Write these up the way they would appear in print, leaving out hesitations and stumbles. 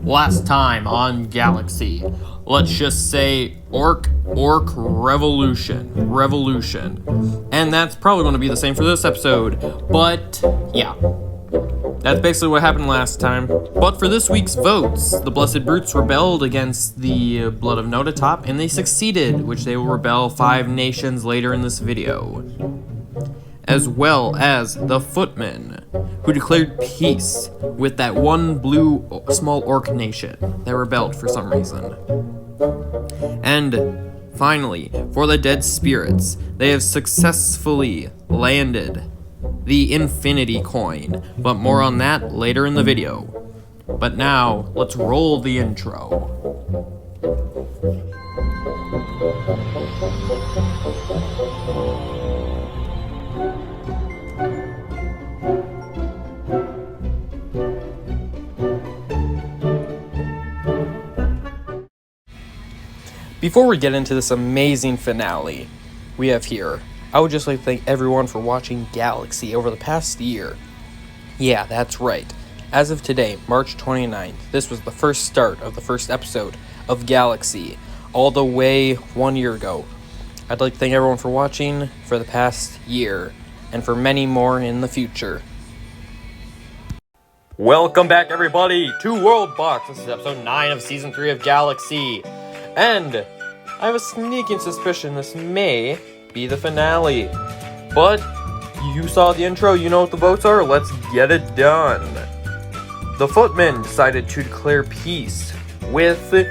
Last time on Galaxy, let's just say Orc Revolution. And that's probably going to be the same for this episode, but yeah. That's basically what happened last time. But for this week's votes, the Blessed Brutes rebelled against the Blood of Notatop, and they succeeded, which they will rebel 5 nations later in this video. As well as the Footmen, who declared peace with that one blue small orc nation that rebelled for some reason. And finally, for the Dead Spirits, they have successfully landed the Infinity Coin, but more on that later in the video. But now, let's roll the intro. Before we get into this amazing finale we have here, I would just like to thank everyone for watching Galaxy over the past year. Yeah, that's right. As of today, March 29th, this was the first start of the first episode of Galaxy, all the way 1 year ago. I'd like to thank everyone for watching for the past year, and for many more in the future. Welcome back, everybody, to WorldBox. This is episode 9 of Season 3 of Galaxy. And I have a sneaking suspicion this may be the finale. But you saw the intro, you know what the votes are, let's get it done. The Footmen decided to declare peace with, they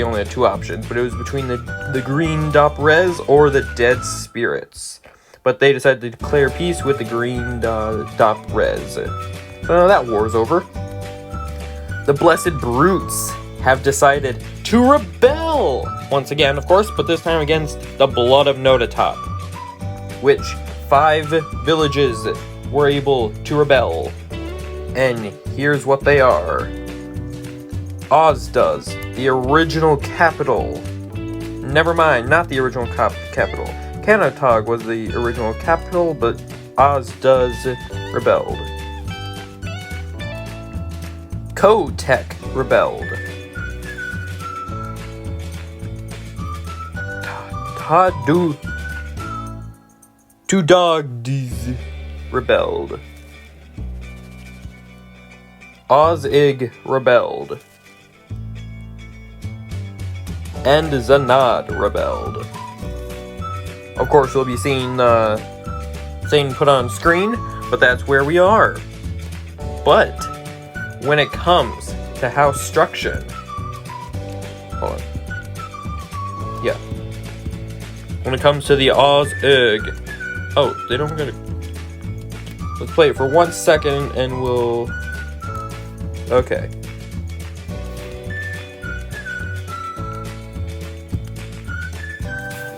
only had 2 options, but it was between the Green Dop Res or the Dead Spirits. But they decided to declare peace with the Green Dop Res. So that war's over. The Blessed Brutes have decided to rebel once again, of course, but this time against the Blood of Notatop, which 5 villages were able to rebel. And here's what they are. Ozduz, the original capital. Never mind, not the original capital. Kanatog was the original capital, but Ozduz rebelled. Kotek rebelled. Tudogdiz rebelled. Ozig rebelled. And Zanad rebelled. Of course, you'll be seeing the thing put on screen, but that's where we are. But when it comes to house structure, hold on. Yeah. When it comes to the Ozig, oh, they don't get it. Let's play it for 1 second, and we'll. Okay.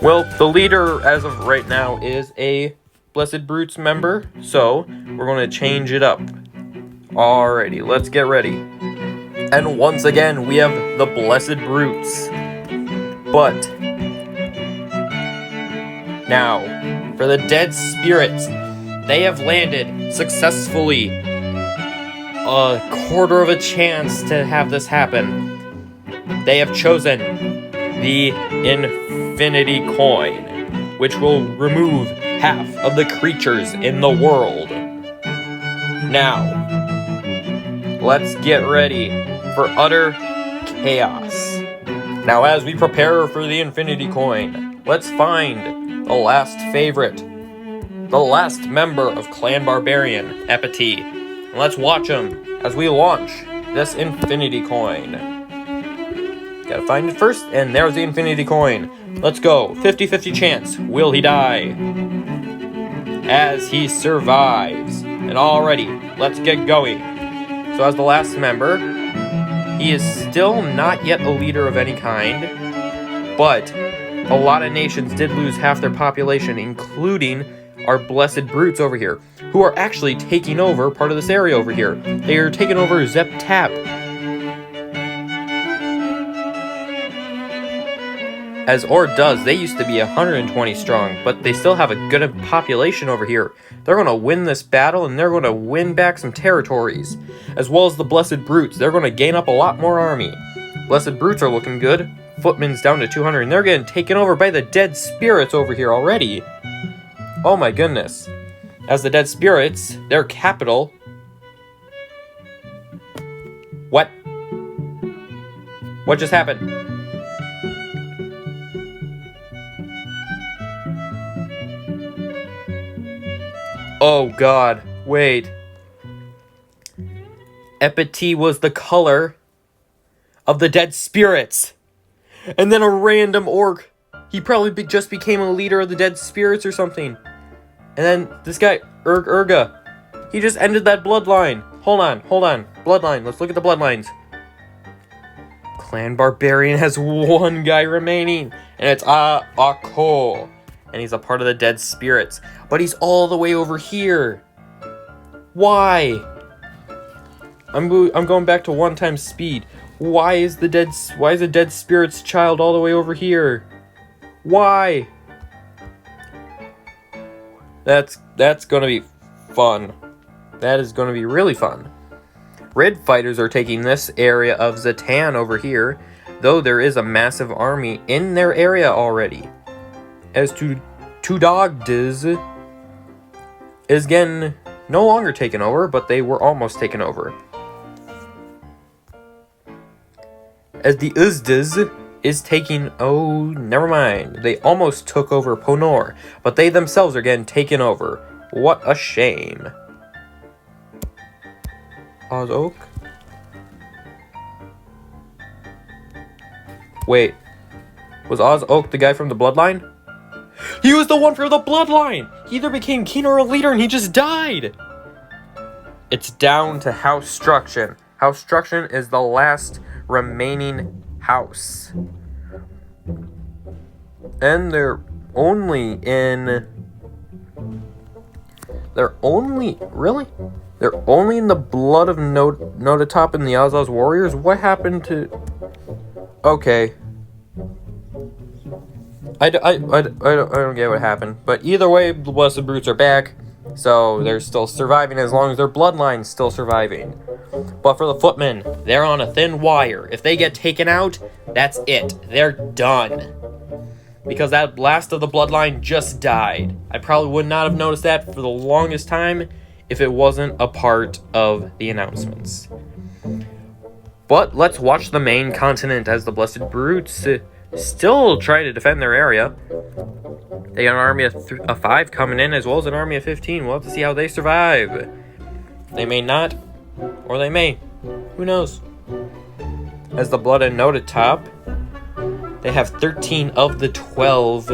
Well, the leader, as of right now, is a Blessed Brutes member, so we're going to change it up. Alrighty, let's get ready. And once again, we have the Blessed Brutes. But now, for the Dead Spirits, they have landed successfully. A quarter of a chance to have this happen. They have chosen the Infinity Coin, which will remove half of the creatures in the world. Now, let's get ready for utter chaos. Now, as we prepare for the Infinity Coin, let's find the last favorite, the last member of Clan Barbarian, Epity. And let's watch him as we launch this Infinity Coin. Gotta find it first, and there's the Infinity Coin. Let's go. 50-50 chance. Will he die? As he survives. And already, let's get going. So as the last member, he is still not yet a leader of any kind, but a lot of nations did lose half their population, including our Blessed Brutes over here, who are actually taking over part of this area over here. They are taking over Zep Tap. As Ord does, they used to be 120 strong, but they still have a good population over here. They're going to win this battle, and they're going to win back some territories. As well as the Blessed Brutes, they're going to gain up a lot more army. Blessed Brutes are looking good. Footmen's down to 200, and they're getting taken over by the Dead Spirits over here already. Oh my goodness. As the Dead Spirits, their capital... What? What just happened? Oh god, wait. Epity was the color of the Dead Spirits. And then a random orc. He probably just became a leader of the Dead Spirits or something. And then this guy, Urga, he just ended that bloodline. Hold on. Bloodline, let's look at the bloodlines. Clan Barbarian has one guy remaining. And it's Akol. And he's a part of the Dead Spirits. But he's all the way over here. Why? I'm going back to 1 times speed. Why is the Dead Spirit's child all the way over here? Why? That's gonna be fun. That is gonna be really fun. Red fighters are taking this area of Zatan over here, though there is a massive army in their area already. As to Tudogdiz is again no longer taken over, but they were almost taken over. As the Uzdiz is taking... Oh, never mind. They almost took over Ponor, but they themselves are getting taken over. What a shame. Oz Oak? Wait. Was Oz Oak the guy from the Bloodline? He was the one from the Bloodline! He either became king or a leader and he just died! It's down to House Struction. House Struction is the last remaining house. And they're only in... Really? They're only in the blood of Notatop and the Azaz warriors? What happened to... Okay. I don't get what happened. But either way, the Blessed Brutes are back. So they're still surviving as long as their bloodline's still surviving. But for the footmen, they're on a thin wire. If they get taken out, that's it. They're done. Because that last of the bloodline just died. I probably would not have noticed that for the longest time if it wasn't a part of the announcements. But let's watch the main continent as the Blessed Brutes still try to defend their area. They got an army of 5 coming in as well as an army of 15. We'll have to see how they survive. They may not, or they may. Who knows? As the Blood and Notatop, they have 13 of the 12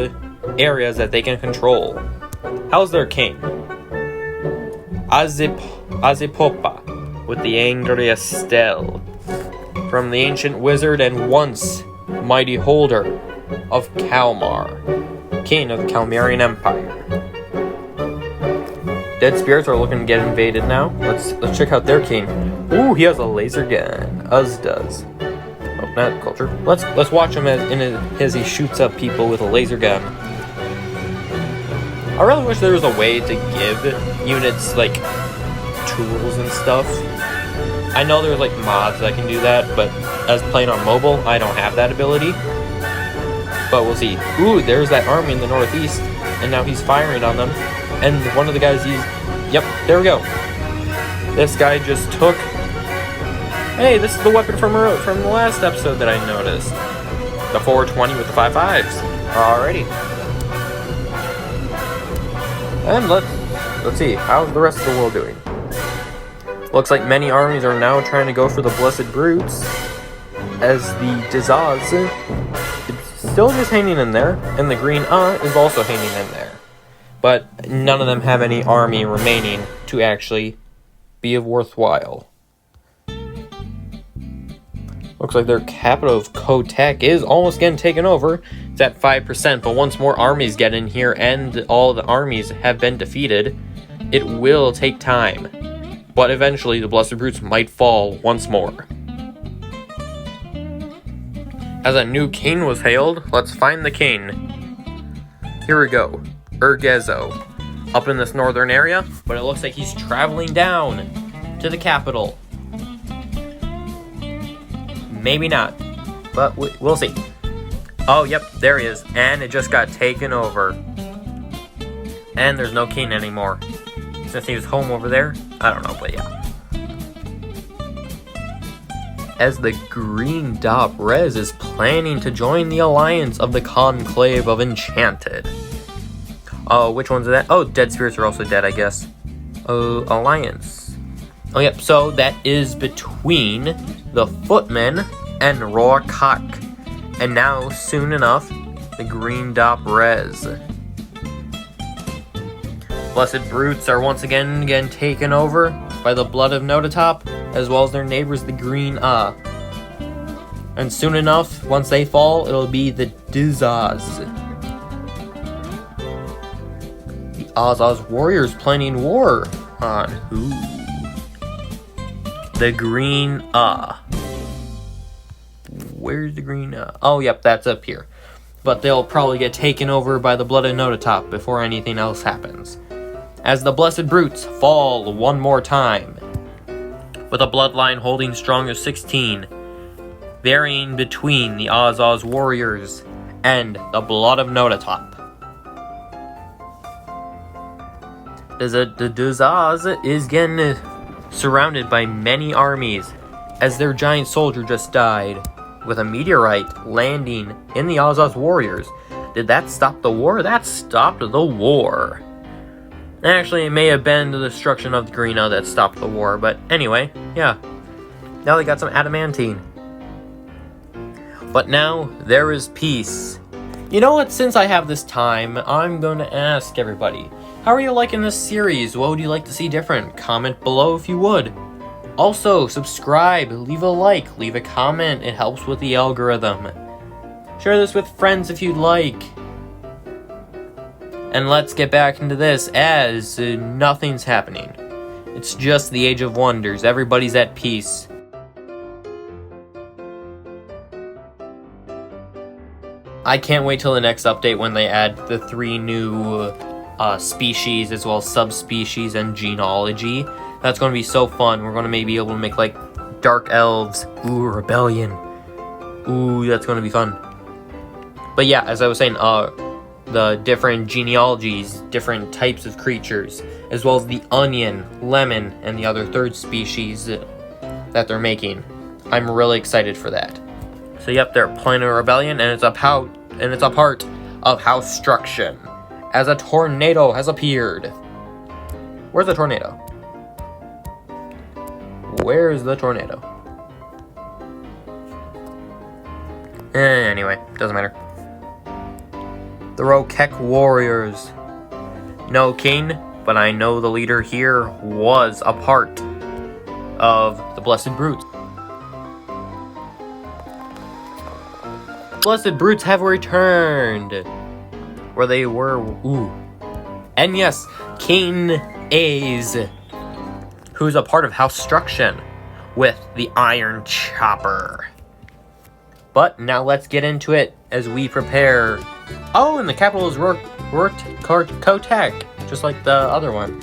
areas that they can control. How's their king? Azipopa with the Angry Estelle, from the ancient wizard and once mighty holder of Kalmar, king of the Kalmarian Empire. Dead Spirits are looking to get invaded now. Let's check out their king. Ooh, he has a laser gun. Uz does. Oh, not culture. Let's watch him as he shoots up people with a laser gun. I really wish there was a way to give units like tools and stuff. I know there's like mods that can do that, but as playing on mobile, I don't have that ability. But we'll see. Ooh, there's that army in the northeast, and now he's firing on them. And one of the guys yep, there we go. This guy just took... Hey, this is the weapon from the last episode that I noticed. The 420 with the 5.5s. Alrighty. And let's see, how's the rest of the world doing? Looks like many armies are now trying to go for the Blessed Brutes, as the Dizaz is still just hanging in there, and the Green is also hanging in there. But none of them have any army remaining to actually be of worthwhile. Looks like their capital of Kotek is almost getting taken over. It's at 5%, but once more armies get in here and all the armies have been defeated, it will take time. But eventually the Blessed Brutes might fall once more. As a new king was hailed, let's find the king. Here we go. Ergezo. Up in this northern area, but it looks like he's traveling down to the capital. Maybe not, but we'll see. Oh, yep, there he is, and it just got taken over. And there's no king anymore. Since he was home over there, I don't know, but yeah. As the Green Dot Res is planning to join the alliance of the Conclave of Enchanted. Oh, which one's that? Oh, dead spirits are also dead, I guess. Alliance. Oh, yep, so that is between the Footmen and Roarcock. And now, soon enough, the Green Dot Res. Blessed Brutes are once again taken over by the Blood of Notatop, as well as their neighbors, the Green And soon enough, once they fall, it'll be the Dizaz. The Azaz warriors planning war on who? The Green Where's the Green Oh, yep, that's up here. But they'll probably get taken over by the Blood of Notatop before anything else happens. As the Blessed Brutes fall one more time, with a bloodline holding strong as 16, varying between the Azaz warriors and the Blood of Notatop. The Dizaz is getting surrounded by many armies, as their giant soldier just died, with a meteorite landing in the Azaz warriors. Did that stop the war? That stopped the war. Actually, it may have been the destruction of the Greena that stopped the war, but anyway, yeah. Now they got some adamantine. But now, there is peace. You know what, since I have this time, I'm going to ask everybody, how are you liking this series? What would you like to see different? Comment below if you would. Also, subscribe, leave a like, leave a comment, it helps with the algorithm. Share this with friends if you'd like. And let's get back into this, as nothing's happening. It's just the Age of Wonders, everybody's at peace. I can't wait till the next update when they add the 3 new species, as well as subspecies and genealogy. That's going to be so fun. We're going to maybe be able to make, like, Dark Elves. Ooh, Rebellion. Ooh, that's going to be fun. But yeah, as I was saying, the different genealogies, different types of creatures, as well as the onion, lemon, and the other 3rd species that they're making. I'm really excited for that. So yep, they're planning a rebellion, and it's a part of House Struction, as a tornado has appeared. Where's the tornado? Where's the tornado? Anyway, doesn't matter. The Roarcock warriors. No king, but I know the leader here was a part of the Blessed Brutes. Blessed Brutes have returned, where they were. Ooh. And yes, King A's, who's a part of House Struction with the Iron Chopper. But now let's get into it as we prepare. Oh, and the capital is Kotek, just like the other one.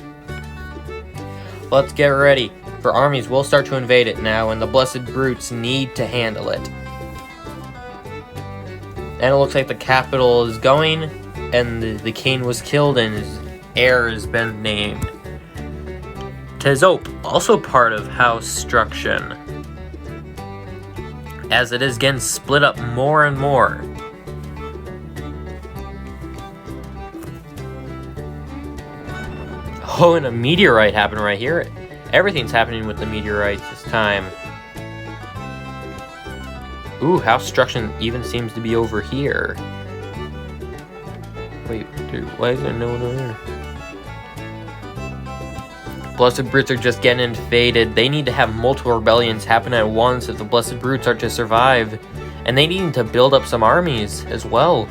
Let's get ready, for armies will start to invade it now, and the Blessed Brutes need to handle it. And it looks like the capital is going, and the king was killed, and his heir has been named. Tezope, also part of House Struction, as it is getting split up more and more. Oh, and a meteorite happened right here. Everything's happening with the meteorites this time. Ooh, House Struction even seems to be over here. Wait, dude, why is there no one over there? Blessed Brutes are just getting invaded. They need to have multiple rebellions happen at once if the Blessed Brutes are to survive. And they need to build up some armies as well.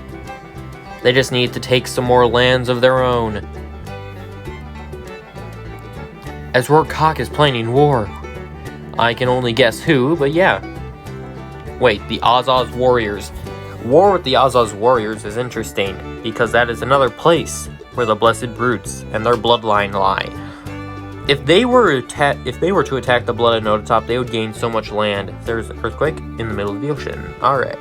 They just need to take some more lands of their own. As Roarcock is planning war. I can only guess who, but yeah. Wait, the Azaz Warriors. War with the Azaz Warriors is interesting, because that is another place where the Blessed Brutes and their bloodline lie. If they were to attack the Blood of Notatop, they would gain so much land. There's an earthquake in the middle of the ocean. Alright.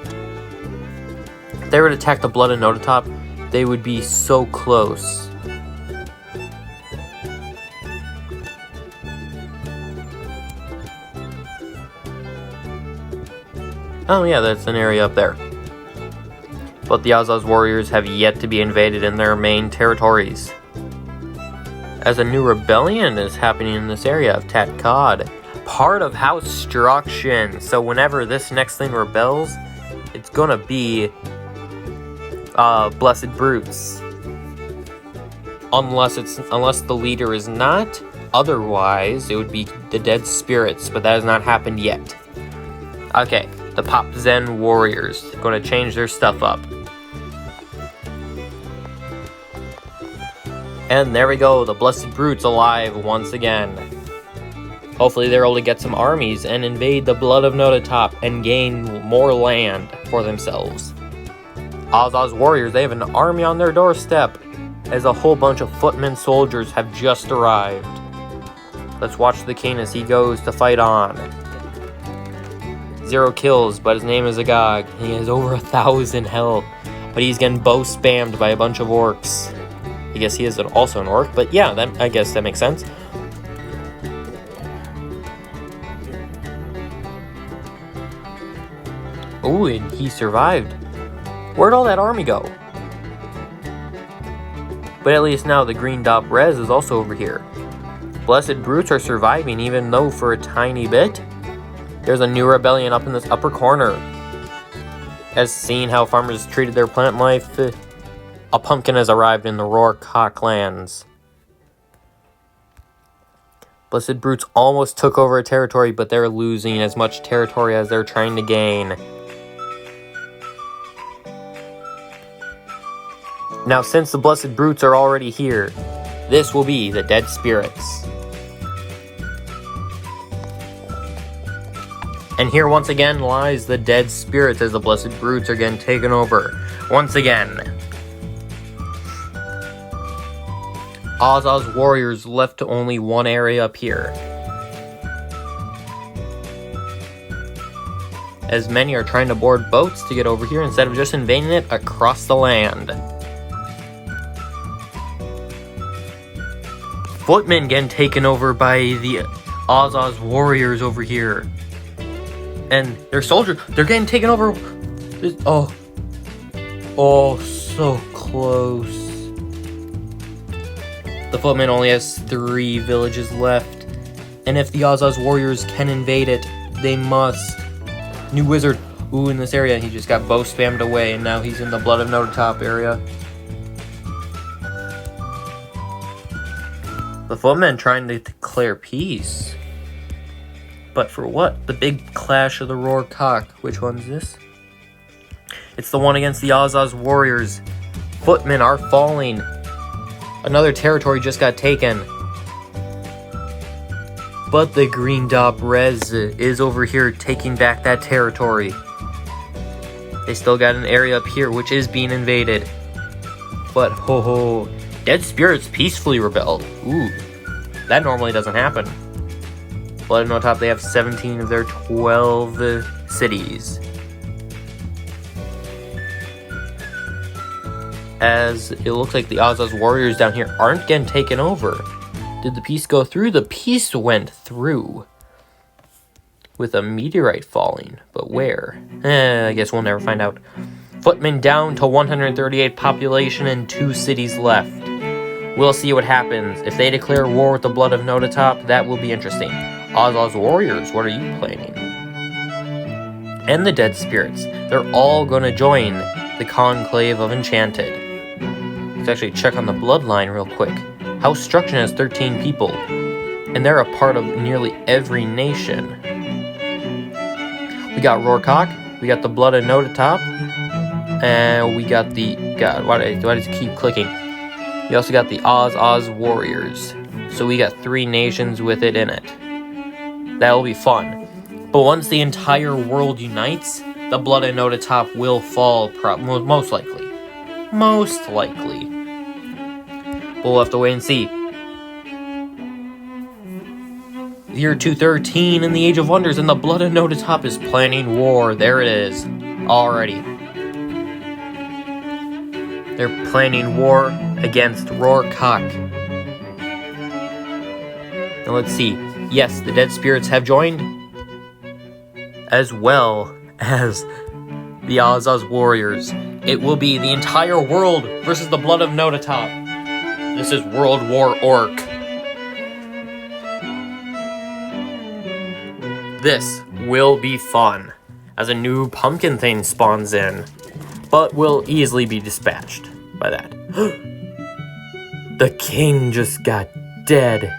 If they were to attack the Blood of Notatop, they would be so close. Oh yeah, that's an area up there. But the Azaz Warriors have yet to be invaded in their main territories, as a new rebellion is happening in this area of Tat Cod, part of House Struction. So whenever this next thing rebels, it's gonna be Blessed Brutes. Unless the leader is not. Otherwise, it would be the Dead Spirits, but that has not happened yet. Okay, the Pop Zen Warriors. Gonna change their stuff up. And there we go, the Blessed Brutes alive once again. Hopefully they're able to get some armies and invade the Blood of Notatop and gain more land for themselves. Azaz Warriors, they have an army on their doorstep, as a whole bunch of footmen soldiers have just arrived. Let's watch the king as he goes to fight on. 0 kills, but his name is Agag. He has over 1,000 health, but he's getting bow spammed by a bunch of orcs. I guess he is also an orc, but yeah, I guess that makes sense. Oh, and he survived. Where'd all that army go? But at least now the green dot res is also over here. Blessed Brutes are surviving, even though for a tiny bit. There's a new rebellion up in this upper corner. As seeing how farmers treated their plant life, a pumpkin has arrived in the Roarcock lands. Blessed Brutes almost took over a territory, but they're losing as much territory as they're trying to gain. Now, since the Blessed Brutes are already here, this will be the Dead Spirits. And here once again lies the Dead Spirits as the Blessed Brutes are getting taken over. Once again. Azaz Warriors left to only one area up here, as many are trying to board boats to get over here instead of just invading it across the land. Footmen getting taken over by the Azaz Warriors over here. And their soldiers, they're getting taken over. Oh, so close. The Footman only has 3 villages left, and if the Azaz Warriors can invade it, they must. New wizard, ooh, in this area, he just got bow spammed away, and now he's in the Blood of Notatop area. The Footmen trying to declare peace. But for what? The big clash of the Roarcock. Which one's this? It's the one against the Azaz Warriors. Footmen are falling. Another territory just got taken. But the Green Dot Res is over here taking back that territory. They still got an area up here which is being invaded. But ho, Dead Spirits peacefully rebelled. Ooh, that normally doesn't happen. Blood of Notatop, they have 17 of their 12 cities. As it looks like the Azaz Warriors down here aren't getting taken over. Did the peace go through? The peace went through. With a meteorite falling. But where? I guess we'll never find out. Footmen down to 138 population and 2 cities left. We'll see what happens. If they declare war with the Blood of Notatop, that will be interesting. Azaz Warriors, what are you planning? And the Dead Spirits. They're all going to join the Conclave of Enchanted. Let's actually check on the bloodline real quick. House Struction has 13 people, and they're a part of nearly every nation. We got Roarcock, we got the Blood of Notatop, and we got the... God, why does it keep clicking? We also got the Azaz Warriors. So we got 3 nations with it in it. That'll be fun. But once the entire world unites, the Blood and Nota Top will fall, most likely. Most likely. We'll have to wait and see. The year 213 in the Age of Wonders, and the Blood and Nota Top is planning war. There it is. Already. They're planning war against Roarcock. Now let's see. Yes, the dead spirits have joined, as well as the Azaz warriors. It will be the entire world versus the Blood of Notatop. This is World War Orc. This will be fun, as a new pumpkin thing spawns in, but will easily be dispatched by that. The king just got dead,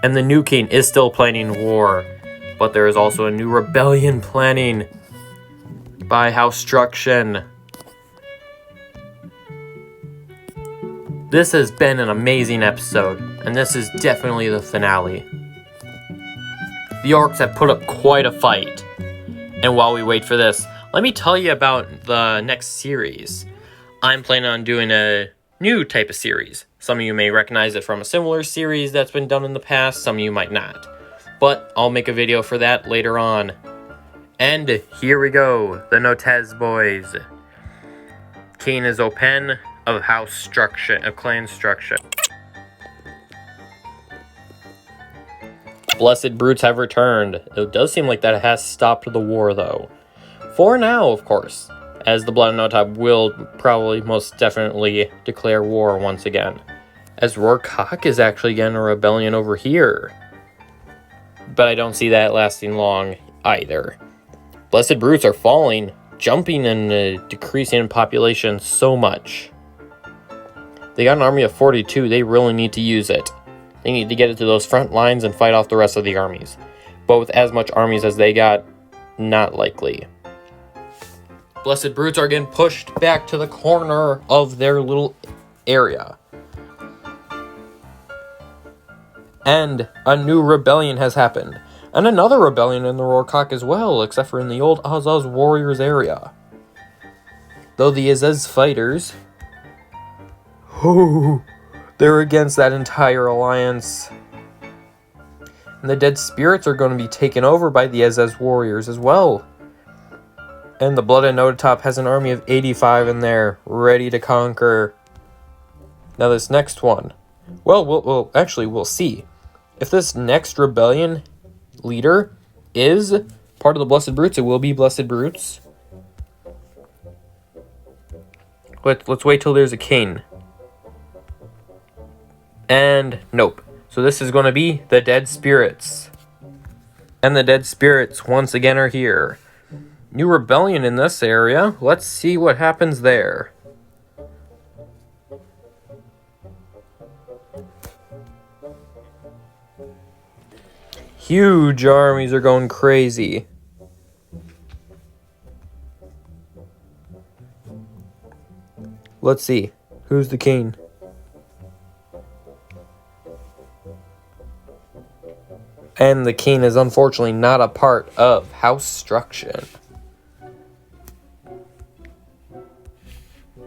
and the new king is still planning war, but there is also a new rebellion planning by House Struction. This has been an amazing episode, and this is definitely the finale. The orcs have put up quite a fight, and while we wait for this, let me tell you about the next series. I'm planning on doing a new type of series. Some of you may recognize it from a similar series that's been done in the past, some of you might not. But I'll make a video for that later on. And here we go, the Notez boys. King is Open of House Struction, of Clan Struction. Blessed Brutes have returned. It does seem like that has stopped the war though. For now, of course, as the Blood and Notop will probably most definitely declare war once again. As Roarcock is actually getting a rebellion over here. But I don't see that lasting long either. Blessed Brutes are falling, jumping and decreasing in population so much. They got an army of 42, they really need to use it. They need to get it to those front lines and fight off the rest of the armies. But with as much armies as they got, not likely. Blessed Brutes are getting pushed back to the corner of their little area. And a new rebellion has happened. And another rebellion in the Roarcock as well, except for in the old Azaz Warriors area. Though the Azaz fighters, they're against that entire alliance. And the dead spirits are going to be taken over by the Azaz Warriors as well. And the Blood and Notatop has an army of 85 in there, ready to conquer. Now this next one, well, we'll see. If this next rebellion leader is part of the Blessed Brutes, it will be Blessed Brutes. Let's wait till there's a king. And nope. So this is going to be the Dead Spirits. And the Dead Spirits once again are here. New rebellion in this area. Let's see what happens there. Huge armies are going crazy. Let's see. Who's the king? And the king is unfortunately not a part of House Struction.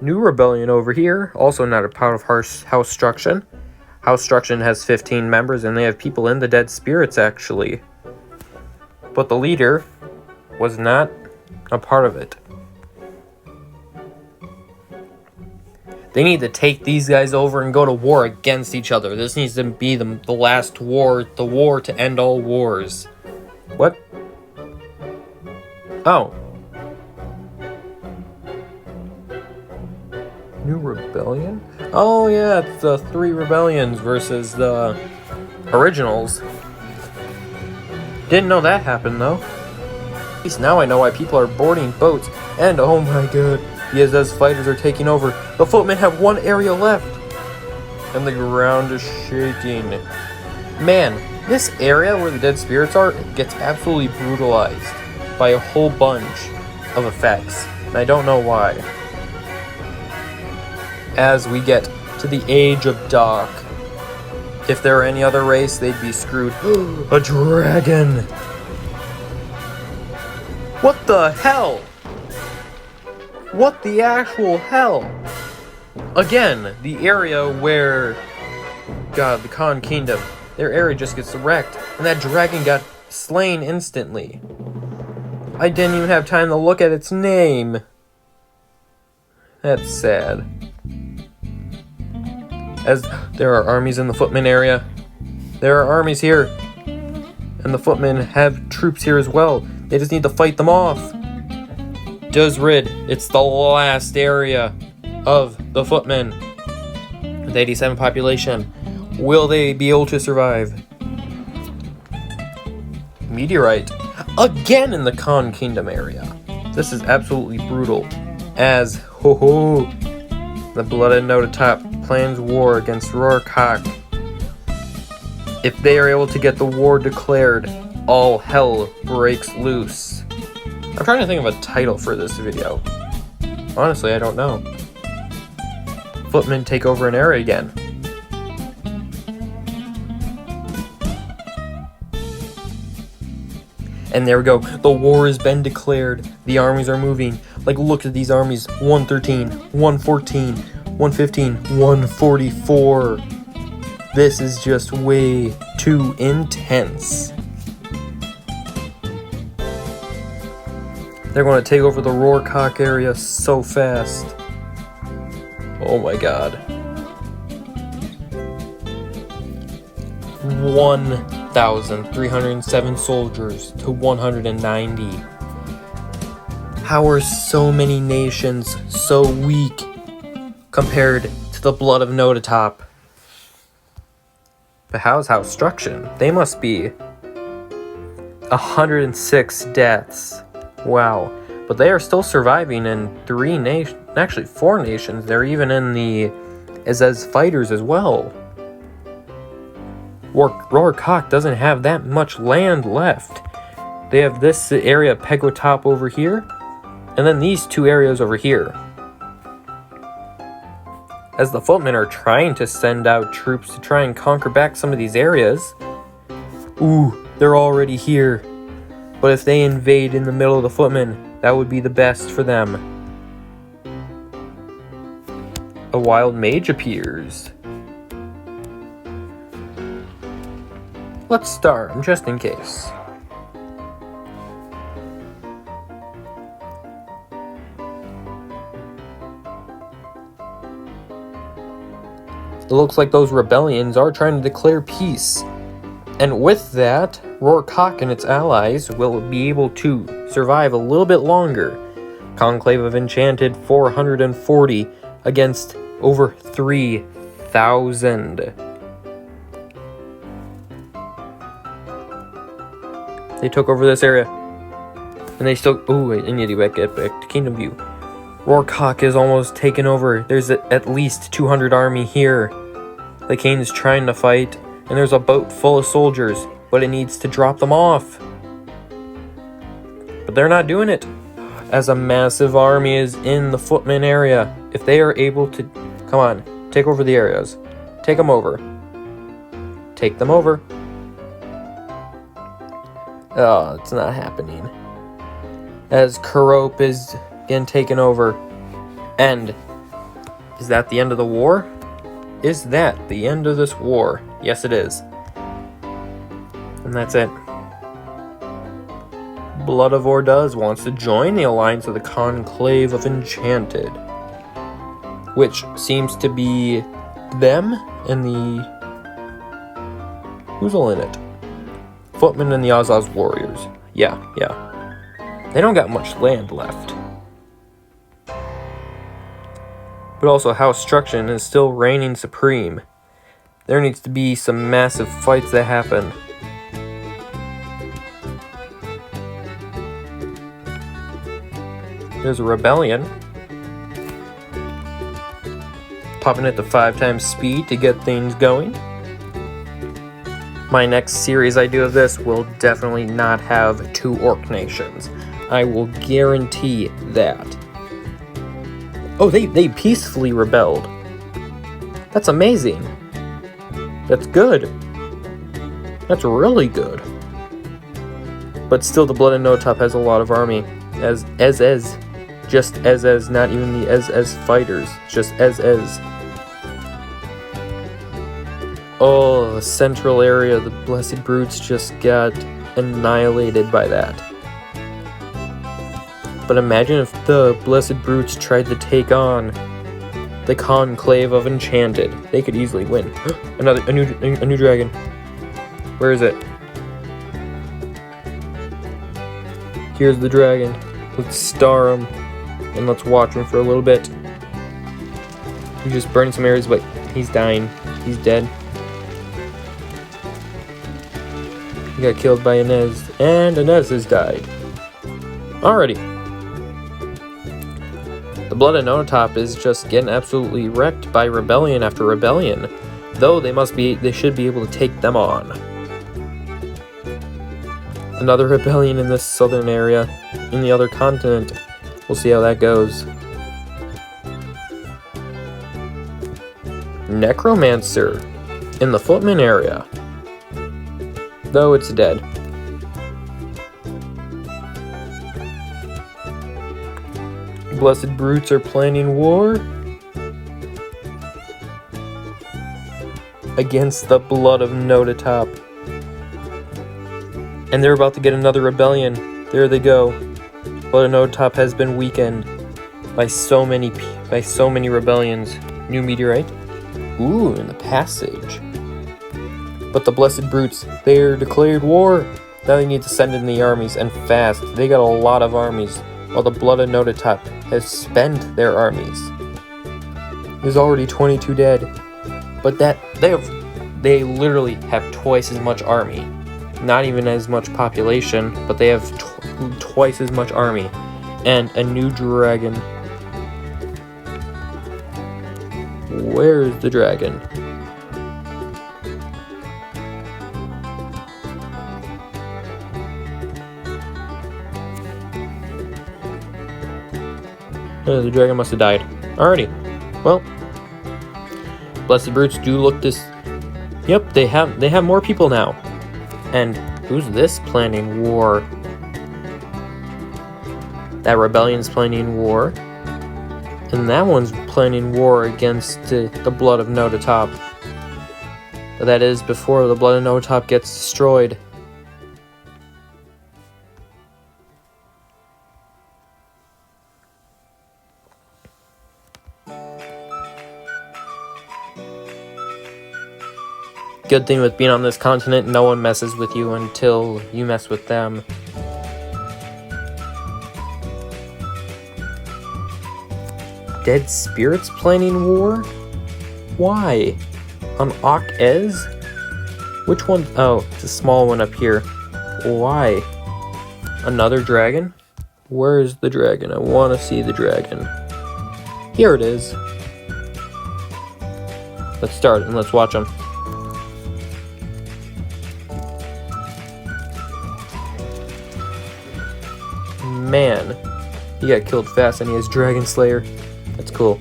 New rebellion over here, also not a part of House Struction. House Struction has 15 members, and they have people in the Dead Spirits, actually. But the leader was not a part of it. They need to take these guys over and go to war against each other. This needs to be the last war, the war to end all wars. What? Oh. New rebellion? Oh yeah, it's the 3 rebellions versus the originals. Didn't know that happened though. At least now I know why people are boarding boats. And oh my god, the Azaz fighters are taking over. The footmen have 1 area left. And the ground is shaking. Man, this area where the Dead Spirits are gets absolutely brutalized by a whole bunch of effects. And I don't know why. As we get to the Age of Dark. If there were any other race, they'd be screwed. A dragon! What the hell? What the actual hell? Again, the area where... God, the Khan Kingdom. Their area just gets wrecked, and that dragon got slain instantly. I didn't even have time to look at its name. That's sad. As there are armies in the footman area. There are armies here. And the footmen have troops here as well. They just need to fight them off. Duzrid, it's the last area of the footmen. With 87 population. Will they be able to survive? Meteorite. Again in the Khan Kingdom area. This is absolutely brutal. As, the Blooded Notatop plans war against Rorschach. If they are able to get the war declared, all hell breaks loose. I'm trying to think of a title for this video. Honestly, I don't know. Footmen take over an area again. And there we go. The war has been declared. The armies are moving. Like, look at these armies. 113, 114, 115, 144. This is just way too intense. They're going to take over the Rorschach area so fast. Oh my god. 1,307 soldiers to 190. How are so many nations so weak compared to the Blood of Notatop? But how's Struction? They must be 106 deaths. Wow. But they are still surviving in 3 nations, actually 4 nations. They're even in the as fighters as well. Rorschach doesn't have that much land left. They have this area Pegotop over here, and then these 2 areas over here. As the footmen are trying to send out troops to try and conquer back some of these areas. Ooh, they're already here. But if they invade in the middle of the footmen, that would be the best for them. A wild mage appears. Let's start, just in case. It looks like those rebellions are trying to declare peace. And with that, Rorschach and its allies will be able to survive a little bit longer. Conclave of Enchanted 440 against over 3,000. They took over this area. And they still... Ooh, I need to get back to Kingdom View. Rorschach is almost taken over. There's at least 200 army here. The king is trying to fight. And there's a boat full of soldiers. But it needs to drop them off. But they're not doing it. As a massive army is in the footman area. If they are able to... Come on. Take over the areas. Take them over. Take them over. Oh, it's not happening. As Kurop is again taken over. And is that the end of the war? Is that the end of this war? Yes, it is. And that's it. Blood of Orduz wants to join the alliance of the Conclave of Enchanted, which seems to be them and the... Who's all in it? Footmen and the Azaz warriors. Yeah. They don't got much land left. But also, House Struction is still reigning supreme. There needs to be some massive fights that happen. There's a rebellion. Popping it to 5 times speed to get things going. My next series I do of this will definitely not have 2 orc nations. I will guarantee that. Oh, they peacefully rebelled. That's amazing. That's good. That's really good. But still, the Blood and Notatop has a lot of army. As Just Ez, not even the Ez fighters. Just Ez. Oh, the central area, the Blessed Brutes just got annihilated by that. But imagine if the Blessed Brutes tried to take on the Conclave of Enchanted. They could easily win. A new dragon. Where is it? Here's the dragon. Let's star him. And let's watch him for a little bit. He's just burning some areas, but he's dying. He's dead. He got killed by Inez. And Inez has died. Alrighty. The Blood of Nonotop is just getting absolutely wrecked by rebellion after rebellion. Though they should be able to take them on. Another rebellion in this southern area, in the other continent. We'll see how that goes. Necromancer in the Footman area. Though it's dead. Blessed Brutes are planning war against the Blood of Nonotop. And they're about to get another rebellion. There they go. Blood of Nonotop has been weakened by so many rebellions. New meteorite. Ooh, in the passage. But the Blessed Brutes, they're declared war. Now they need to send in the armies, and fast. They got a lot of armies, while the Blood of Nonotop has spent their armies. There's already 22 dead. But they literally have twice as much army. Not even as much population, but they have twice as much army. And a new dragon. Where's the dragon? Oh, the dragon must have died. Alrighty. Well, Blessed Brutes do look this. Yep, they have more people now. And who's this planning war? That rebellion's planning war. And that one's planning war against the Blood of Nonotop. That is before the Blood of Nonotop gets destroyed. Good thing with being on this continent, no one messes with you until you mess with them. Dead spirits planning war? Why? On Ak-Ez? Which one? Oh, it's a small one up here. Why? Another dragon? Where is the dragon? I want to see the dragon. Here it is. Let's start and let's watch them. Man, he got killed fast and he has Dragon Slayer. That's cool.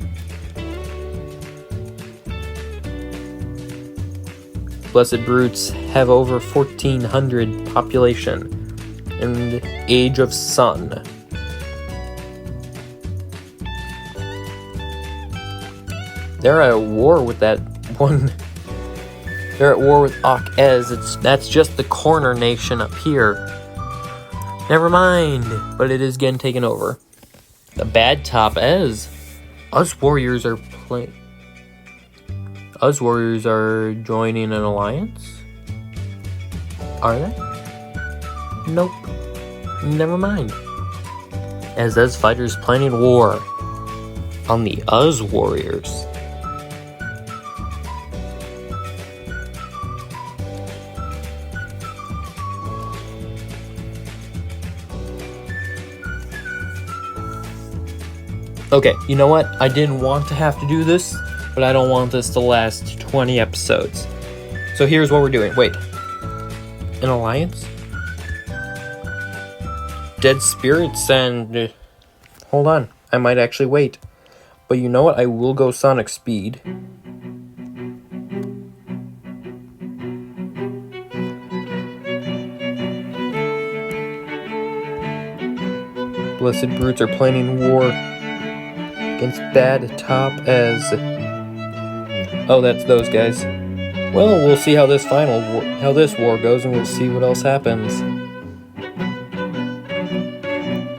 Blessed Brutes have over 1,400 population in the Age of Sun. They're at war with that one. They're at war with Ak-Ez. That's just the corner nation up here. Never mind, but it is getting taken over. The Bad Top Ez. Us warriors are joining an alliance? Are they? Nope. Never mind. Ez fighters planning war on the Uz warriors. Okay, you know what? I didn't want to have to do this, but I don't want this to last 20 episodes. So here's what we're doing. Wait. An alliance? Dead spirits and... Hold on. I might actually wait. But you know what? I will go Sonic Speed. Blessed Brutes are planning war against Bad Top as... Oh, that's those guys. Well, we'll see how this war goes, and we'll see what else happens.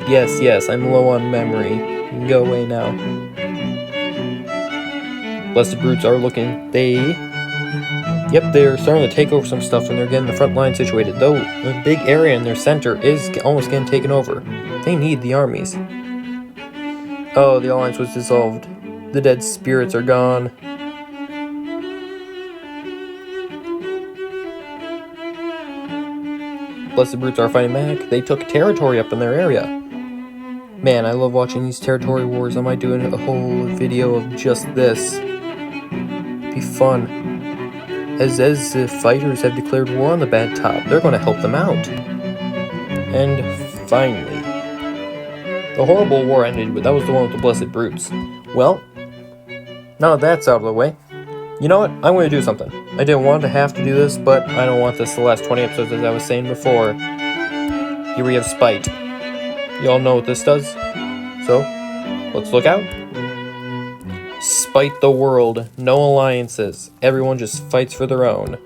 Yes, I'm low on memory. You can go away now. Blessed Brutes are looking. Yep, they're starting to take over some stuff, and they're getting the front line situated. Though, the big area in their center is almost getting taken over. They need the armies. Oh, the alliance was dissolved. The dead spirits are gone. Blessed Brutes are fighting back. They took territory up in their area. Man, I love watching these territory wars. I might do a whole video of just this. Be fun. As the fighters have declared war on the Bad Top, they're going to help them out. And finally, the horrible war ended, but that was the one with the Blessed Brutes. Well, now that's out of the way, you know what? I'm going to do something. I didn't want to have to do this, but I don't want this to last 20 episodes, as I was saying before. Here we have Spite. You all know what this does, so let's look out. Spite the world, no alliances, everyone just fights for their own.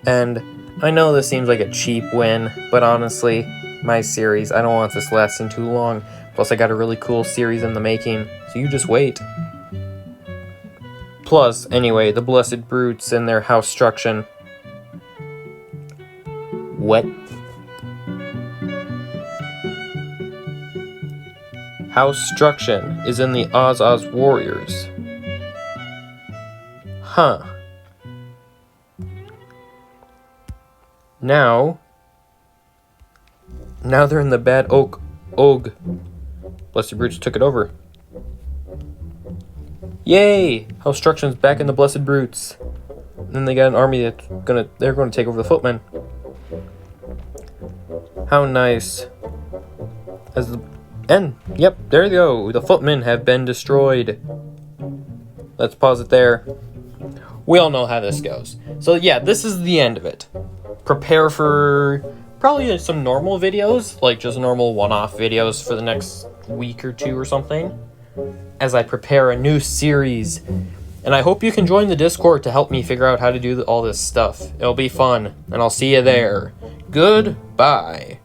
And I know this seems like a cheap win, but honestly, my series, I don't want this lasting too long. Plus I got a really cool series in the making, so you just wait. Plus, anyway, the Blessed Brutes and their house struction. What? House Struction is in the Oz Warriors. Huh. Now they're in the Bad Oak. Blessed Brutes took it over. Yay! House Struction's back in the Blessed Brutes. And then they got an army they're gonna take over the Footmen. How nice. Yep, there you go. The Footmen have been destroyed. Let's pause it there. We all know how this goes. So yeah, this is the end of it. Prepare for probably some normal videos, like just normal one-off videos for the next week or two or something, as I prepare a new series. And I hope you can join the Discord to help me figure out how to do all this stuff. It'll be fun, and I'll see you there. Goodbye.